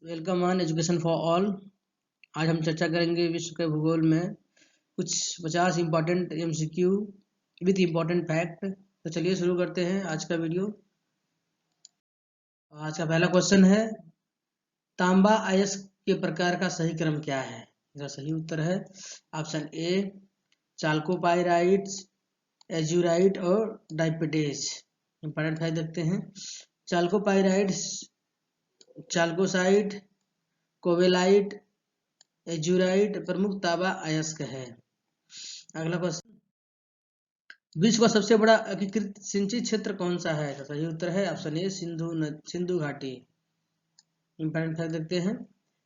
Welcome on education for all. आज हम चर्चा करेंगे विश्व के भूगोल में कुछ 50 important MCQ with important fact. तो चलिए शुरू करते हैं आज का वीडियो। आज का पहला क्वेश्चन है, तांबा अयस्क के प्रकार का सही क्रम क्या है? इसका सही उत्तर है ऑप्शन ए चाल्कोपाइराइट, एज्यूराइट और डाइपेटेज। इंपॉर्टेंट फैक्ट देखते हैं। चाल्कोपाइराइट, चाल्कोसाइट, कोवेलाइट, एज्यूराइट प्रमुख तांबा अयस्क है। अगला क्वेश्चन, विश्व का सबसे बड़ा एकीकृत सिंचित क्षेत्र कौन सा है? तो सही उत्तर है ऑप्शन ए सिंधु घाटी। इंपॉर्टेंट फैक्ट देखते हैं।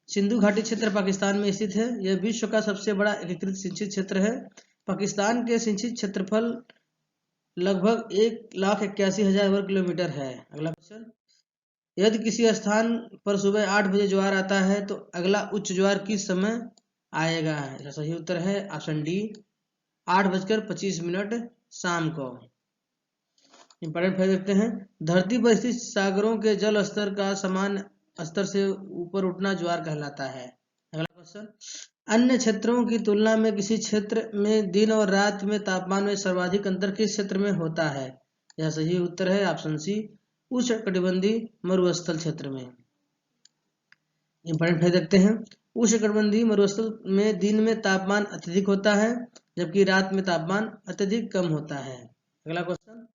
सिंधु घाटी क्षेत्र पाकिस्तान में स्थित है। यह विश्व का सबसे बड़ा एकीकृत सिंचित क्षेत्र है। पाकिस्तान के सिंचित क्षेत्रफल लगभग 1,81,000 वर्ग किलोमीटर है। अगला क्वेश्चन, यदि किसी स्थान पर सुबह 8 बजे ज्वार आता है तो अगला उच्च ज्वार किस समय आएगा? इसका सही उत्तर है ऑप्शन डी 8:25 शाम को। इंपॉर्टेंट फैक्ट देखते हैं। धरती पर स्थित सागरों के जल स्तर का समान स्तर से ऊपर उठना ज्वार कहलाता है। अगला क्वेश्चन, अन्य क्षेत्रों की तुलना में किसी क्षेत्र में दिन और रात में तापमान में सर्वाधिक अंतर किस क्षेत्र में होता है? यह सही उत्तर है ऑप्शन सी उष्णकटिबंधीय मरुस्थल क्षेत्र में। इंपॉर्टेंट फैक्ट देखते हैं। उष्णकटिबंधीय मरुस्थल में दिन में तापमान अत्यधिक होता है जबकि रात में तापमान अत्यधिक कम होता है। अगला क्वेश्चन,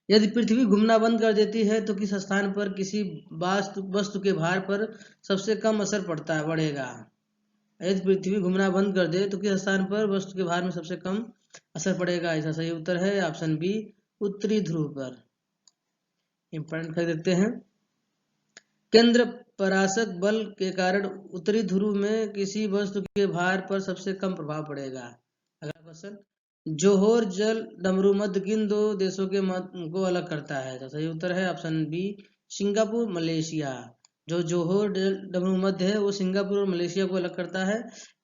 यदि पृथ्वी घूमना बंद कर देती है तो किस स्थान पर किसी वस्तु के भार पर सबसे कम असर बढ़ेगा? यदि पृथ्वी घूमना बंद कर दे तो किस स्थान पर वस्तु के भार में सबसे कम असर पड़ेगा? इसका सही उत्तर है ऑप्शन बी उत्तरी ध्रुव पर। इंपॉर्टेंट फैक्ट देखते हैं। केंद्र परासक बल के कारण उत्तरी ध्रुव में किसी वस्तु के भार पर सबसे कम प्रभाव पड़ेगा। अगला क्वेश्चन, जोहोर जल डमरू मध्य किन दो देशों के को अलग करता है? तो सही उत्तर है ऑप्शन बी सिंगापुर मलेशिया। जो जोहोर जल डमरू मध्य है वो सिंगापुर और मलेशिया को अलग करता है।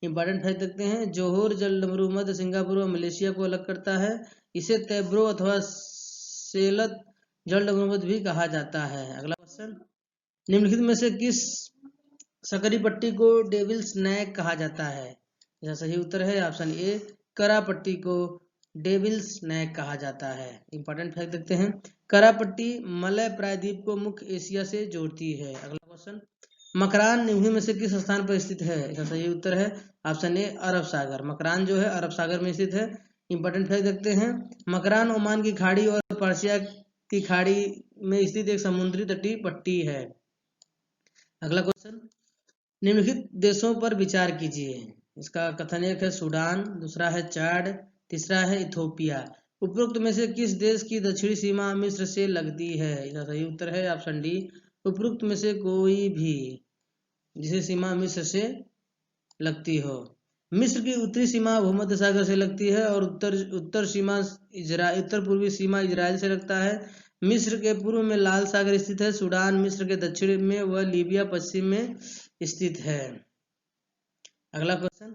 इंपॉर्टेंट फैक्ट देखते हैं। जोहोर जल डमरू मध्य सिंगापुर और मलेशिया को अलग करता है। इसे तेब्रो अथवा सेलत जल डमरू मध्य भी कहा जाता है। अगला क्वेश्चन, निम्नलिखित में से किस सकरी पट्टी को डेविल्स नेक कहा जाता है? यह सही उत्तर है ऑप्शन ए करा पट्टी को डेविल्स नेक कहा जाता है। इंपॉर्टेंट फैक्ट देखते हैं। करा पट्टी मलय प्रायद्वीप को मुख्य एशिया से जोड़ती है। अगला क्वेश्चन, मकरान निम्न में से किस स्थान पर स्थित है? इसका सही उत्तर है ऑप्शन ए अरब सागर। मकरान जो है अरब सागर में स्थित है। इंपॉर्टेंट फैक्ट देखते हैं। मकरान ओमान की खाड़ी और पर्शिया की खाड़ी में स्थित एक समुद्री तटीय पट्टी है। अगला क्वेश्चन, निम्नलिखित देशों पर विचार कीजिए। इसका कथन एक है सूडान, दूसरा है चाड, तीसरा है इथोपिया। उपरोक्त में से किस देश की दक्षिणी सीमा मिस्र से लगती है? इसका सही उत्तर है ऑप्शन डी उपरोक्त में से कोई भी जिसे सीमा मिस्र से लगती हो। मिस्र की उत्तरी सीमा भूमध्य सागर से लगती है और उत्तर पूर्वी सीमा इजराइल से लगता है। मिस्र के पूर्व में लाल सागर स्थित है। सूडान मिस्र के दक्षिण में व लीबिया पश्चिम में स्थित है। अगला क्वेश्चन,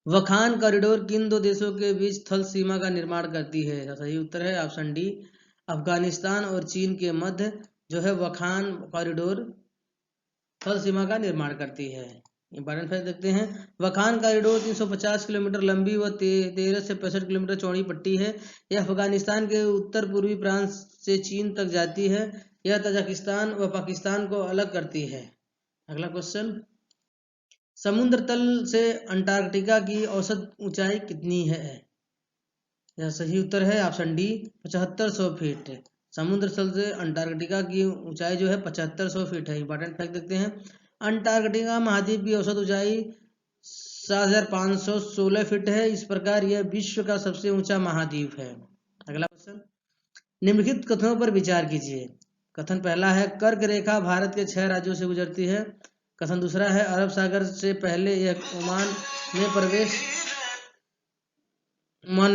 वखान कॉरिडोर किन दो देशों के बीच थल सीमा का निर्माण करती है? सही उत्तर है ऑप्शन डी अफगानिस्तान और चीन के मध्य जो है वखान कॉरिडोर थल सीमा का निर्माण करती है। इंपॉर्टेंट फैक्ट देखते हैं। वखान कॉरिडोर 350 किलोमीटर लंबी व 13 से 65 किलोमीटर चौड़ी पट्टी है। यह अफगानिस्तान के उत्तर पूर्वी प्रांत से चीन तक जाती है। यह तजाकिस्तान व पाकिस्तान को अलग करती है। अगला क्वेश्चन, समुद्र तल से अंटार्कटिका की औसत ऊंचाई कितनी है? यह सही उत्तर है ऑप्शन डी 7500 फीट। समुद्र तल से अंटार्कटिका की ऊंचाई जो है 7500 फीट है। इंपॉर्टेंट फैक्ट देखते हैं। अंटार्कटिका महाद्वीप की औसत ऊंचाई 7516 फीट है। इस प्रकार यह विश्व का सबसे ऊंचा महाद्वीप है। अगला क्वेश्चन, निम्नलिखित कथनों पर विचार कीजिए। कथन पहला है कर्क रेखा भारत के 6 राज्यों से गुजरती है। कथन दूसरा है अरब सागर से पहले यह ओमान में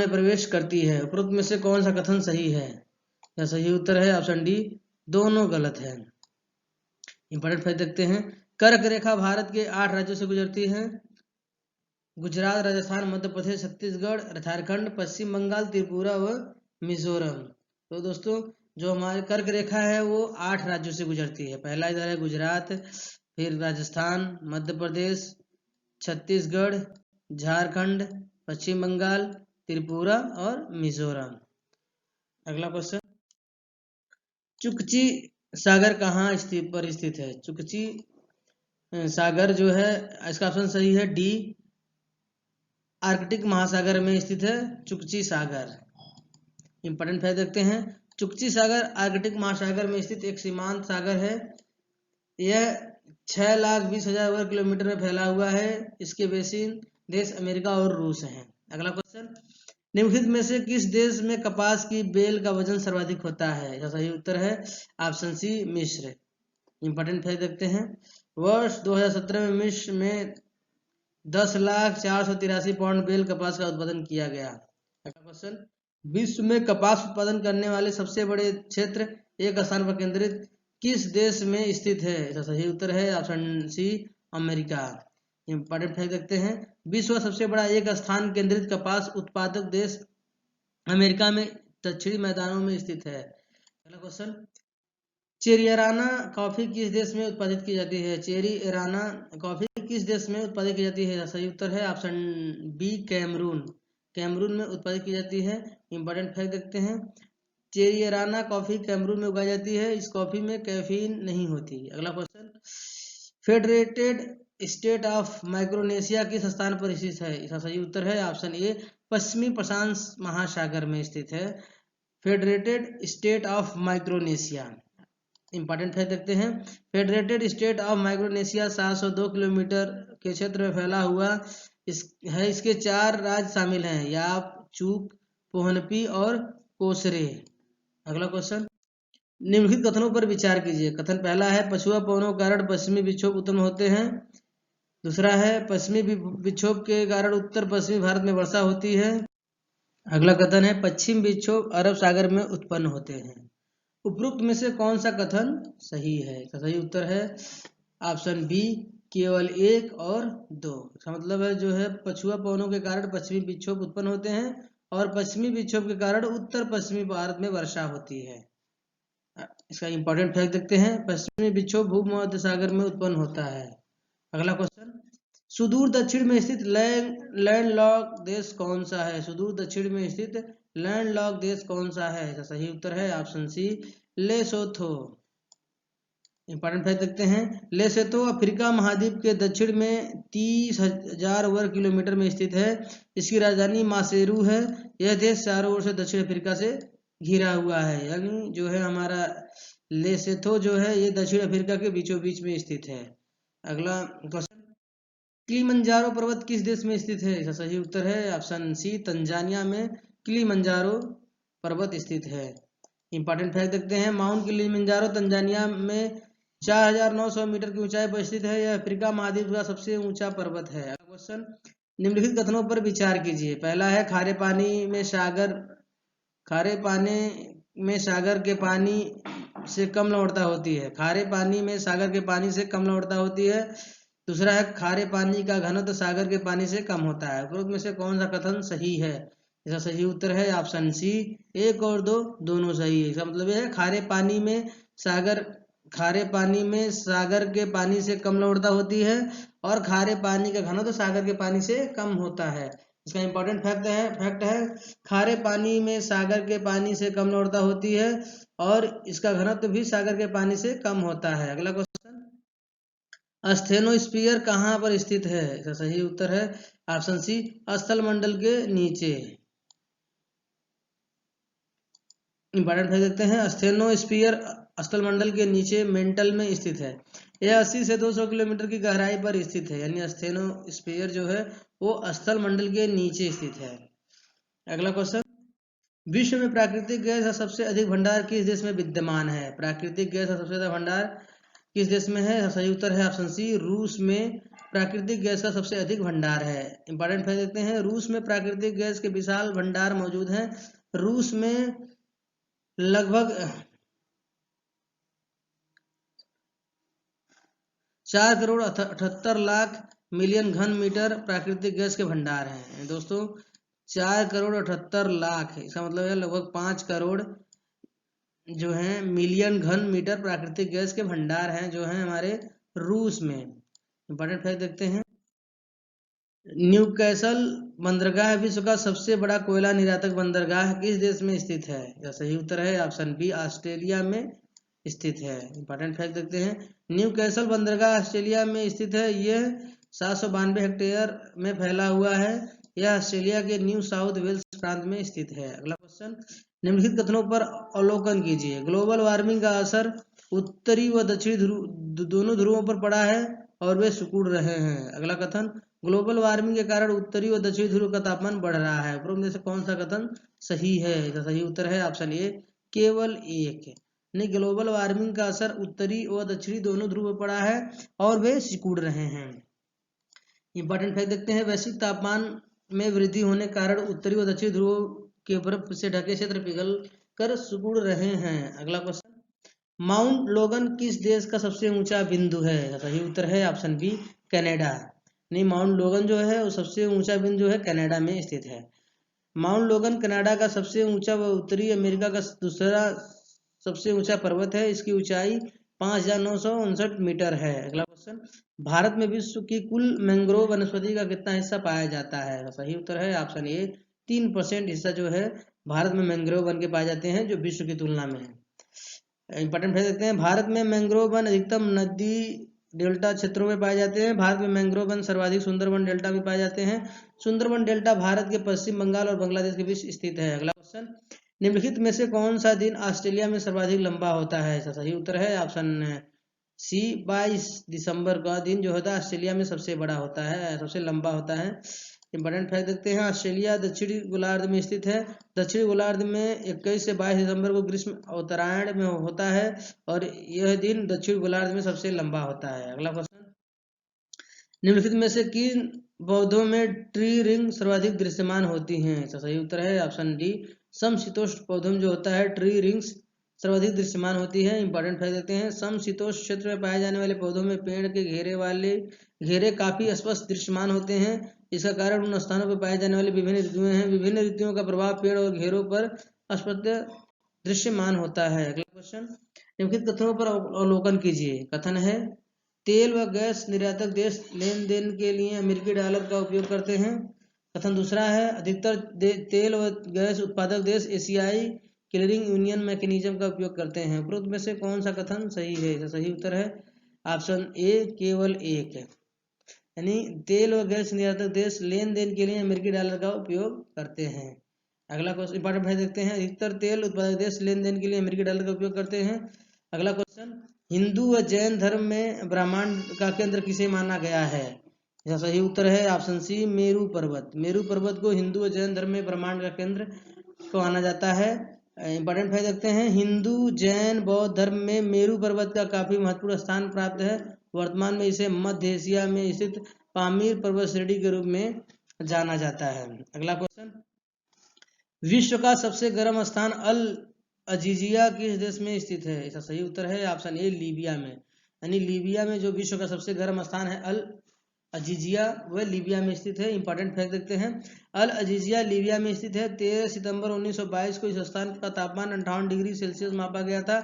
प्रवेश करती है। उपरोक्त में से कौन सा कथन सही है? यह सही उत्तर है ऑप्शन डी दोनों गलत है। इंपॉर्टेंट फैक्ट देखते हैं। कर्क रेखा भारत के 8 राज्यों से गुजरती है। गुजरात, राजस्थान, मध्य प्रदेश, छत्तीसगढ़, झारखंड, पश्चिम बंगाल, त्रिपुरा व मिजोरम। तो दोस्तों जो हमारी कर्क रेखा है वो 8 राज्यों से गुजरती है। पहला इधर है गुजरात, फिर राजस्थान, मध्य प्रदेश, छत्तीसगढ़, झारखंड, पश्चिम बंगाल, त्रिपुरा और मिजोरम। अगला क्वेश्चन, चुकची सागर कहाँ स्थित है? चुकची सागर जो है, इसका ऑप्शन सही है डी, आर्कटिक महासागर में स्थित है चुकची सागर। इंपॉर्टेंट फैक्ट देखते हैं, चुकची सागर आर्कटिक महासागर में स्थित एक सीमांत सागर है। यह 6,20,000 वर्ग किलोमीटर में फैला हुआ है। इसके बेसिन देश अमेरिका और रूस हैं। अगला क्वेश्चन, निम्नलिखित में से किस देश में कपास की बेल का वजन सर्वाधिक होता है? इसका सही उत्तर है ऑप्शन सी, मिस्र। इंपॉर्टेंट फैक्ट देखते हैं, वर्ष 2017 में मिस्र में 10,04,83 पाउंड बेल कपास का उत्पादन किया गया। अगला क्वेश्चन, विश्व में कपास उत्पादन करने वाले सबसे बड़े क्षेत्र एक स्थान पर केंद्रित किस देश में स्थित है? इसका सही उत्तर है option C, America. Important fact देखते हैं, विश्व का सबसे बड़ा एक स्थान केंद्रित कपास उत्पादक देश अमेरिका में दक्षिणी मैदानों में स्थित है। अगला क्वेश्चन, चेरियाना कॉफी किस देश में उत्पादित की जाती है? चेरियाना कॉफी किस देश में उत्पादित की जाती है? सही उत्तर है ऑप्शन बी, कैमरून। कैमरून में उत्पादित की जाती है। इंपॉर्टेंट फैक्ट देखते हैं, चेरियाना कॉफी कैमरून में उगाई जाती है। इस कॉफी में कैफीन नहीं होती। अगला question, federated state of Micronesia किस स्थान पर स्थित है? इसका सही उत्तर है ऑप्शन ए, पश्चिमी प्रशांत महासागर में स्थित है federated state of Micronesia. Important fact देखते हैं, federated state of Micronesia 702 kilometre के क्षेत्र में फैला हुआ है। इसके 4 राज्य शामिल हैं, याप, चूक, पोहनपी और कोसरे। अगला क्वेश्चन, निम्नलिखित कथनों पर विचार कीजिए। कथन पहला है, पछुआ पवनों के कारण पश्चिमी विक्षोभ उत्पन्न होते हैं। दूसरा है, पश्चिमी विक्षोभ के कारण उत्तर पश्चिमी भारत में वर्षा होती है। अगला कथन है, पश्चिम विक्षोभ अरब सागर में उत्पन्न होते हैं। उपरोक्त में से कौन सा कथन सही है? इसका सही उत्तर है ऑप्शन बी, केवल 1 और 2। इसका मतलब है जो है, पछुआ पवनों के कारण पश्चिमी विक्षोभ उत्पन्न होते हैं और पश्चिमी विक्षोभ के कारण उत्तर पश्चिमी भारत में वर्षा होती है। इसका इंपॉर्टेंट फैक्ट देखते हैं, पश्चिमी विक्षोभ भूमध्य सागर में उत्पन्न होता है। अगला क्वेश्चन, सुदूर दक्षिण में स्थित लैंडलॉक देश कौन सा है? सुदूर दक्षिण में स्थित लैंडलॉक देश कौन सा है? इसका सही उत्तर है option C, Lesotho. Important fact देखते हैं, लेसोथो अफ्रीका महाद्वीप के दक्षिण में 30,000 वर्ग किलोमीटर में स्थित है। इसकी राजधानी मासेरू है। यह देश चारों ओर से दक्षिण अफ्रीका से घिरा हुआ है, यानी जो है हमारा लेसोथो जो है ये दक्षिण अफ्रीका के बीचों बीच में स्थित है। अगला क्वेश्चन, किलिमंजारो पर्वत किस देश में स्थित है? इसका सही उत्तर है ऑप्शन सी, तंजानिया में किलिमंजारो पर्वत स्थित है। इंपॉर्टेंट फैक्ट देखते हैं, माउंट किलिमंजारो तंजानिया में 4,900 मीटर की ऊंचाई पर स्थित है। यह अफ्रीका महाद्वीप का सबसे ऊंचा पर्वत है। अगला क्वेश्चन, निम्नलिखित कथनों पर विचार कीजिए। पहला है, खारे पानी में सागर के पानी से कम लवणता होती है। खारे पानी में सागर के पानी से कम लवणता होती है। दूसरा है, खारे पानी का घनत्व सागर के पानी से कम होता है। उपरोक्त में से कौन सा कथन सही है? इसका सही उत्तर है ऑप्शन सी, 1 और 2 दोनों सही है। इसका मतलब है, खारे पानी में सागर के पानी से कम लवणता होती है और खारे पानी का घनत्व सागर के पानी से कम होता है। इसका इंपॉर्टेंट फैक्ट है, खारे पानी में सागर के पानी से कम लवणता होती है और इसका घनत्व भी सागर के पानी से कम होता है। अगला क्वेश्चन, स्थेनोस्फीयर कहाँ पर स्थित है? इसका सही उत्तर है ऑप्शन सी, स्थल मंडल के नीचे। इंपॉर्टेंट फैक्ट देखते हैं, स्थेनोस्फीयर स्थल मंडल के नीचे मेंटल में स्थित है। यह 80 से 200 किलोमीटर की गहराई पर स्थित है, यानी स्थेनोस्फीयर जो है वो स्थल मंडल के नीचे स्थित है। अगला क्वेश्चन, विश्व में प्राकृतिक गैस का सबसे अधिक भंडार किस देश में विद्यमान है? प्राकृतिक गैस का सबसे ज्यादा भंडार किस देश में है? सही उत्तर है ऑप्शन सी, रूस में प्राकृतिक गैस का सबसे अधिक भंडार है। इंपॉर्टेंट फैक्ट देखते हैं, रूस में प्राकृतिक गैस के विशाल भंडार मौजूद हैं। रूस में लगभग 4,78,00,000 घन मीटर प्राकृतिक गैस के भंडार हैं। दोस्तों 4,78,00,000, इसका मतलब है लगभग 5 करोड़ जो है मिलियन घन मीटर प्राकृतिक गैस के भंडार हैं जो हैं हमारे रूस में। इंपॉर्टेंट फैक्ट देखते हैं। न्यूकैसल बंदरगाह विश्व का सबसे बड़ा कोयला निर्यातक बंदरगाह किस देश में स्थित है? यह सही उत्तर है ऑप्शन बी, ऑस्ट्रेलिया में स्थित है। इंपॉर्टेंट फैक्ट देखते हैं। न्यूकैसल बंदरगाह ऑस्ट्रेलिया में स्थित है। यह 792 हेक्टेयर में फैला हुआ है। यह ऑस्ट्रेलिया के न्यू साउथ वेल्स प्रांत में स्थित है। अगला क्वेश्चन, निम्नलिखित कथनों पर अवलोकन कीजिए। ग्लोबल वार्मिंग का असर उत्तरी व दक्षिणी दोनों ध्रुवों पर पड़ा है और वे सिकुड़ रहे हैं। अगला कथन, ग्लोबल वार्मिंग के कारण उत्तरी और दक्षिणी ध्रुव का तापमान बढ़ रहा है। उपरोक्त में से कौन सा कथन सही है? इसका सही उत्तर है ऑप्शन ए, केवल एक। नहीं, ग्लोबल वार्मिंग का असर उत्तरी और दक्षिणी दोनों ध्रुव पर पड़ा है और वे सिकुड़ रहे हैं। इंपॉर्टेंट फैक्ट देखते हैं। वैश्विक तापमान में वृद्धि होने के कारण उत्तरी और दक्षिणी ध्रुव के बर्फ से ढके क्षेत्र पिघल कर सिकुड़ रहे हैं। अगला क्वेश्चन, माउंट लोगन किस देश का सबसे ऊंचा बिंदु है? सही उत्तर है ऑप्शन बी, कनाडा। नहीं, माउंट लोगन जो है वो सबसे ऊंचा बिंदु जो है कनाडा में स्थित है। माउंट लोगन कनाडा का सबसे ऊंचा व उत्तरी अमेरिका का दूसरा सबसे ऊंचा पर्वत है। इसकी ऊंचाई 5,959 मीटर है। अगला क्वेश्चन, भारत में विश्व की कुल मैंग्रोव वनस्पति का कितना हिस्सा पाया जाता है? सही उत्तर है ऑप्शन ए, 3% हिस्सा जो है भारत में मैंग्रोव वन के पाए जाते हैं जो विश्व की तुलना में है। इंपॉर्टेंट फैक्ट देखते हैं। भारत में मैंग्रोव वन अधिकतम नदी डेल्टा क्षेत्रों में पाए जाते हैं। भारत में मैंग्रोव वन सर्वाधिक सुंदरबन डेल्टा में पाए जाते हैं। सुंदरबन डेल्टा भारत के पश्चिम बंगाल और बांग्लादेश के बीच स्थित है। अगला क्वेश्चन, निम्नलिखित में से कौन सा दिन ऑस्ट्रेलिया में सर्वाधिक लंबा होता है? सही उत्तर है ऑप्शन सी, 22 दिसंबर का दिन जो होता है ऑस्ट्रेलिया में सबसे बड़ा होता है, सबसे लंबा होता है। इंपॉर्टेंट फैक्ट देखते हैं। ऑस्ट्रेलिया दक्षिणी गोलार्ध में स्थित है। दक्षिणी गोलार्ध में 21 से 22 दिसंबर को ग्रीष्म उत्तरायण में होता है और यह दिन दक्षिण गोलार्ध में सबसे लंबा होता है। अगला क्वेश्चन, निम्नलिखित में से किन पौधों में ट्री रिंग सर्वाधिक दृश्यमान होती हैं? सही उत्तर है ऑप्शन डी, समशीतोष्ण पौधों में जो होता है ट्री रिंग्स सर्वाधिक दृश्यमान होती है। इंपॉर्टेंट फैक्ट देते हैं। समशीतोष्ण क्षेत्र में पाए जाने वाले पौधों में पेड़ के घेरे काफी स्पष्ट दृश्यमान होते हैं। इसका कारण उन स्थानों पर पाए जाने वाली विभिन्न ऋतुएं हैं। विभिन्न ऋतुओं का प्रभाव पेड़ और घेरों पर स्पष्ट दृश्यमान होता है। अगला क्वेश्चन, निम्नलिखित कथनों पर अवलोकन कीजिए। कथन है, तेल व गैस निर्यातक देश लेन देन के लिए अमेरिकी डॉलर का उपयोग करते हैं। कथन दूसरा है, अधिकतर तेल व गैस उत्पादक देश एशियाई क्लियरिंग यूनियन मैकेनिज्म का उपयोग करते हैं। उपरोक्त में से कौन सा कथन सही है? सही उत्तर है ऑप्शन ए, केवल एक। यानी तेल व गैस निर्यातक देश लेन देन के लिए अमेरिकी डॉलर का उपयोग करते हैं। अगला क्वेश्चन इंपॉर्टेंट है देखते हैं। अधिकतर तेल उत्पादक देश लेन देन के लिए अमेरिकी डॉलर का उपयोग करते हैं। अगला क्वेश्चन, हिंदू व जैन धर्म में ब्रह्मांड का केंद्र किसे माना गया है? इसका सही उत्तर है ऑप्शन सी, मेरू पर्वत। मेरू पर्वत को हिंदू व जैन धर्म में ब्रह्मांड का केंद्र को माना जाता है। इंपॉर्टेंट फैक्ट देखते हैं। हिंदू जैन बौद्ध धर्म में मेरू पर्वत का काफी महत्वपूर्ण स्थान प्राप्त है। वर्तमान में इसे मध्य एशिया में स्थित पामीर पर्वत श्रेणी के रूप में जाना जाता है। अगला क्वेश्चन, विश्व का सबसे गर्म स्थान अल अजीजिया किस देश में स्थित है? इसका सही उत्तर है ऑप्शन ए, लीबिया में। यानी लीबिया में जो विश्व का सबसे गर्म स्थान है अल अजीजिया, वह लीबिया में स्थित है। इंपॉर्टेंट फैक्ट देखते हैं। अल अजीजिया लीबिया में स्थित है। 13 सितंबर 1922 को इस स्थान का तापमान 58 डिग्री सेल्सियस मापा गया था।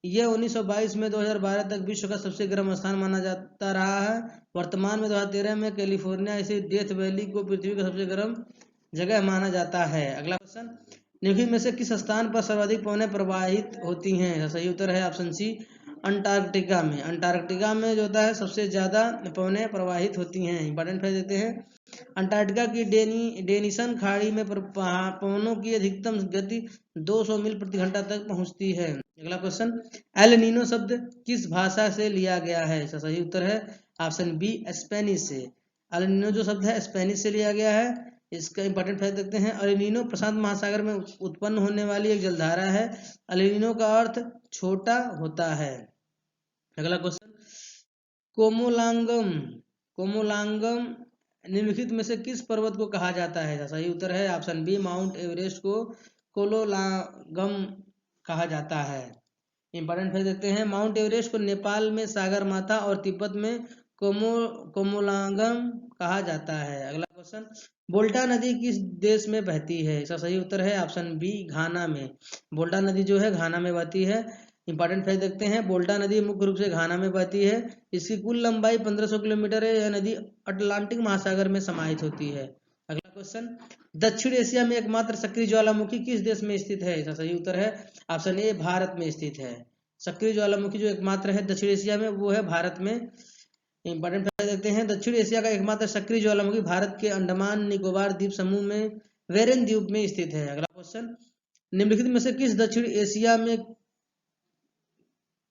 यह 1922 में 2012 तक विश्व का सबसे गर्म स्थान माना जाता रहा है। वर्तमान में 2013 में कैलिफोर्निया स्थित डेथ वैली को पृथ्वी का सबसे गर्म जगह माना जाता है। अगला क्वेश्चन, निम्नलिखित में से किस स्थान पर सर्वाधिक पवनें प्रवाहित होती हैं? सही उत्तर है ऑप्शन सी, अंटार्कटिका में। अंटार्कटिका में जो होता है सबसे ज्यादा पवनें प्रवाहित होती हैं। इंपॉर्टेंट फैक्ट देते हैं। अंटार्कटिका की डेनिसन खाड़ी में पवनों की अधिकतम गति 200 मील प्रति घंटा तक पहुंचती है। अगला क्वेश्चन, एल नीनो शब्द किस भाषा से लिया गया है? इसका सही उत्तर है ऑप्शन बी, स्पेनिश से। एल नीनो जो शब्द है स्पेनिश से लिया गया है। इसका इंपॉर्टेंट फैक्ट देखते हैं। एल नीनो प्रशांत महासागर में उत्पन्न होने वाली एक जलधारा है। एल नीनो का अर्थ छोटा होता है। अगला क्वेश्चन, कोमोलांगम कोमोलांगम निम्नलिखित में से किस पर्वत को कहा जाता है? सही उत्तर है ऑप्शन बी, माउंट एवरेस्ट को कोलोलांगम कहा जाता है। इंपॉर्टेंट फैक्ट देखते हैं। माउंट एवरेस्ट को नेपाल में सागर माथा और तिब्बत में कोमोलांगम कहा जाता है। अगला क्वेश्चन, वोल्टा नदी किस देश में बहती है? इसका सही उत्तर है ऑप्शन बी, घाना में। वोल्टा नदी जो है घाना में बहती है। इंपॉर्टेंट फैक्ट देखते हैं, वोल्टा नदी मुख्य रूप से घाना में बहती है। इसकी कुल लंबाई 1500 किलोमीटर है। यह नदी अटलांटिक महासागर में समाहित होती है। अगला क्वेश्चन, दक्षिण एशिया में एकमात्र सक्रिय ज्वालामुखी किस देश में स्थित है? इसका सही उत्तर है ऑप्शन ए, भारत में स्थित है। सक्रिय ज्वालामुखी जो एकमात्र है दक्षिण एशिया में, वो है भारत में। इंपॉर्टेंट फैक्ट देखते हैं, दक्षिण एशिया का एकमात्र सक्रिय ज्वालामुखी भारत के अंडमान निकोबार द्वीप समूह में वेरेन द्वीप में स्थित है। अगला क्वेश्चन, निम्नलिखित में से किस दक्षिण एशिया में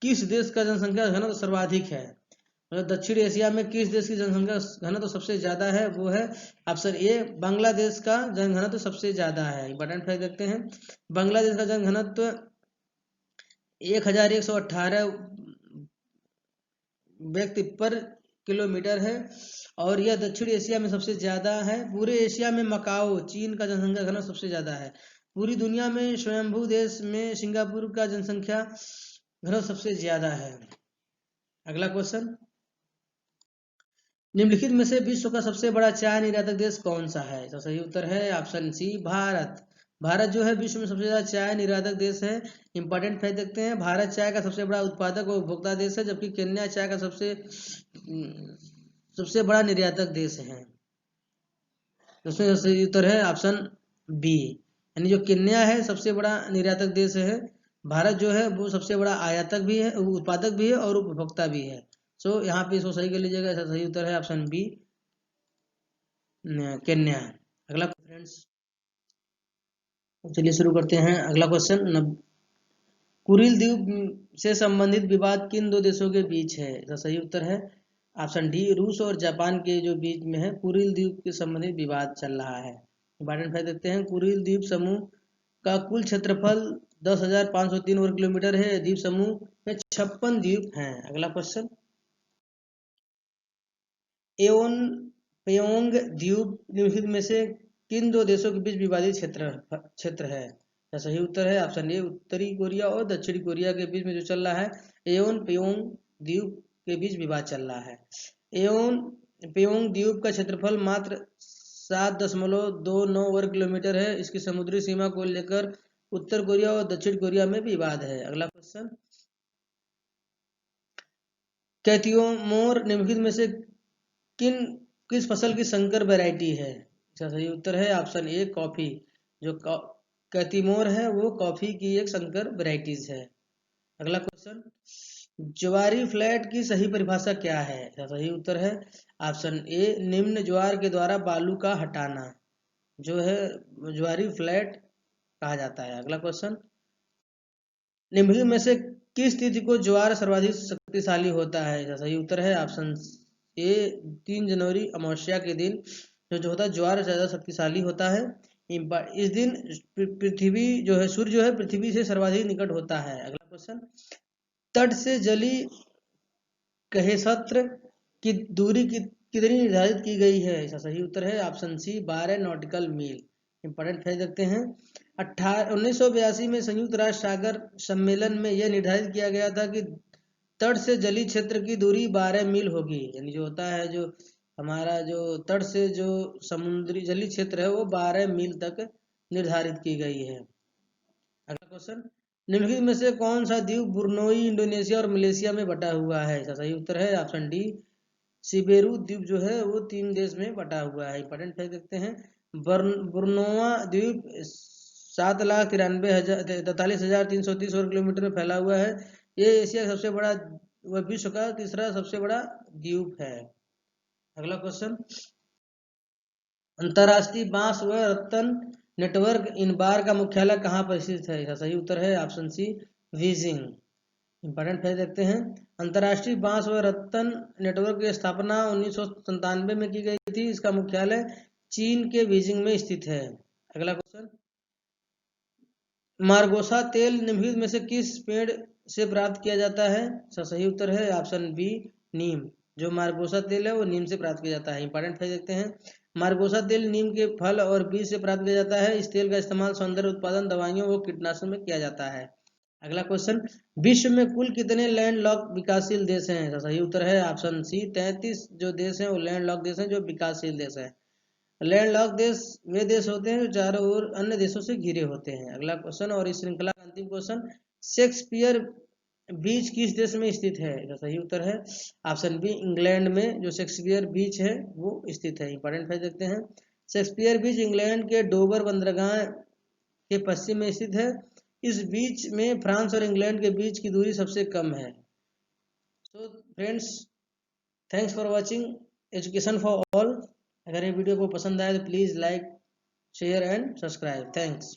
किस देश का जनसंख्या घनत्व सर्वाधिक है? मतलब दक्षिण एशिया में किस देश की जनसंख्या घनत्व सबसे ज्यादा है? वो है ऑप्शन ए, बांग्लादेश का जनघनत्व सबसे ज्यादा है। इंपॉर्टेंट फैक्ट देखते हैं, बांग्लादेश का जनघनत्व 1118 व्यक्ति पर किलोमीटर है और यह दक्षिण एशिया में सबसे ज्यादा है। पूरे एशिया में मकाओ, चीन का जनसंख्या घनत्व सबसे ज्यादा है। पूरी दुनिया में स्वयंभू देश में सिंगापुर का जनसंख्या घनत्व सबसे ज्यादा है। अगला क्वेश्चन, निम्नलिखित में से विश्व का सबसे बड़ा चाय निर्यातक देश कौन सा है? तो सही उत्तर है ऑप्शन सी, भारत। भारत जो है विश्व में सबसे ज्यादा चाय निर्यातक देश है। इंपॉर्टेंट फैक्ट देखते हैं, भारत चाय का सबसे बड़ा उत्पादक और उपभोक्ता देश है, जबकि केन्या चाय का सबसे बड़ा निर्यातक देश है। उसमें सही उत्तर है ऑप्शन बी, यानी जो केन्या है सबसे बड़ा निर्यातक देश है। भारत जो है वो सबसे बड़ा आयातक भी है, उत्पादक भी है और उपभोक्ता भी है। सो यहाँ पे इसको सही कर लीजिएगा, ऐसा सही उत्तर है ऑप्शन बी, केन्या। अगला फ्रेंड्स, चलिए शुरू करते हैं। अगला क्वेश्चन, कुरिल द्वीप से संबंधित विवाद किन दो देशों के बीच है? इसका सही उत्तर है ऑप्शन डी, रूस और जापान के जो बीच में है कुरिल द्वीप के संबंधित विवाद चल रहा है। इंपॉर्टेंट फैक्ट देखते हैं, कुरिल द्वीप समूह का कुल क्षेत्रफल 10,503 वर्ग किलोमीटर है। द्वीप समूह में 56 द्वीप हैं। अगला क्वेश्चन, एओन पेयोंग द्वीप निम्नलिखित में से किन दो देशों के बीच विवादित क्षेत्र है? सही उत्तर है ऑप्शन ए, उत्तरी कोरिया और दक्षिणी कोरिया के बीच में जो चल रहा है एओन पेयोंग द्वीप के बीच विवाद चल रहा है। एओन पेयोंग द्वीप का क्षेत्रफल मात्र 7.29 वर्ग किलोमीटर है। इसकी समुद्री सीमा को लेकर उत्तर कोरिया और दक्षिण कोरिया में विवाद है। अगला क्वेश्चन, कैथियोमोर निम्नलिखित में से किस फसल की संकर वैरायटी है? इसका सही उत्तर है ऑप्शन ए, कॉफी। जो कैथियोमोर है वो कॉफी की एक संकर वैरायटीज है। अगला क्वेश्चन, ज्वारी फ्लैट की सही परिभाषा क्या है? इसका सही उत्तर है ऑप्शन ए, निम्न ज्वार के द्वारा बालू का हटाना जो है ज्वारी फ्लैट कहा जाता है। अगला क्वेश्चन, निम्नलिखित में से किस तिथि को ज्वार सर्वाधिक शक्तिशाली होता है? इसका सही उत्तर है ऑप्शन ए, 3 जनवरी अमावस्या के दिन जो होता है ज्वार ज्यादा शक्तिशाली होता है। इस दिन पृथ्वी जो है, सूर्य जो है पृथ्वी से सर्वाधिक निकट होता है। अगला क्वेश्चन, तट से जली गहसत्र की दूरी कितनी निर्धारित की गई है? इसका सही उत्तर है ऑप्शन सी, 12 नॉटिकल मील। इंपॉर्टेंट फैक्ट देखते हैं, 1982 में संयुक्त राष्ट्र सागर सम्मेलन में यह निर्धारित किया गया था कि तट से जलीय क्षेत्र की दूरी 12 मील होगी। यानी जो होता है, जो हमारा जो तट से जो समुद्री जलीय क्षेत्र है वो 12 मील तक निर्धारित की गई है। अगला क्वेश्चन, निम्नलिखित में से कौन सा द्वीप बुर्नोई इंडोनेशिया और मलेशिया में बटा हुआ है? इसका सही उत्तर है ऑप्शन डी, सिबेरू द्वीप जो है वो 3 देश में बटा हुआ है। इंपॉर्टेंट फैक्ट देखते हैं, बुर्नोआ द्वीप 7,43,330 वर्ग किलोमीटर में फैला हुआ है। ये एशिया का सबसे बड़ा व विश्व का तीसरा सबसे बड़ा द्वीप है। अगला क्वेश्चन, अंतरराष्ट्रीय बांस व रत्न नेटवर्क इन बार का मुख्यालय कहाँ पर स्थित है? इसका सही उत्तर है option C, Beijing. Important fact देखते हैं, अंतरराष्ट्रीय बांस व रत्न नेटवर्क की स्थापना 1997 में की गई थी। इसका मुख्यालय चीन के बीजिंग में स्थित है। अगला क्वेश्चन, मार्गोसा तेल निम्नलिखित में से किस पेड़ से प्राप्त किया जाता है? इसका सही उत्तर है ऑप्शन बी, नीम। जो मार्गोसा तेल है वो नीम से प्राप्त किया जाता है। इंपॉर्टेंट फैक्ट देखते हैं, मार्गोसा तेल नीम के फल और बीज से प्राप्त किया जाता है। इस तेल का इस्तेमाल सौंदर्य उत्पादन, दवाइयों और कीटनाशकों में किया जाता है। अगला क्वेश्चन, विश्व में कुल कितने लैंडलॉक विकासशील देश हैं? सही उत्तर है ऑप्शन सी 33 जो देश हैं वो लैंडलॉक देश हैं जो विकासशील देश हैं। लैंडलॉक देश वे देश होते हैं जो चारों ओर अन्य देशों से घिरे होते हैं। अगला क्वेश्चन और इस श्रृंखला का अंतिम क्वेश्चन, शेक्सपियर बीच किस देश में स्थित है? सही उत्तर है ऑप्शन बी इंग्लैंड में जो शेक्सपियर बीच है वो स्थित है। इंपॉर्टेंट फैक्ट देखते हैं, शेक्सपियर बीच इंग्लैंड के डोवर बंदरगाह के पश्चिम में स्थित है। इस बीच में फ्रांस और इंग्लैंड के बीच की दूरी सबसे कम है। So friends, thanks for watching education for all. अगर ये वीडियो को पसंद आए तो please like share and subscribe. Thanks.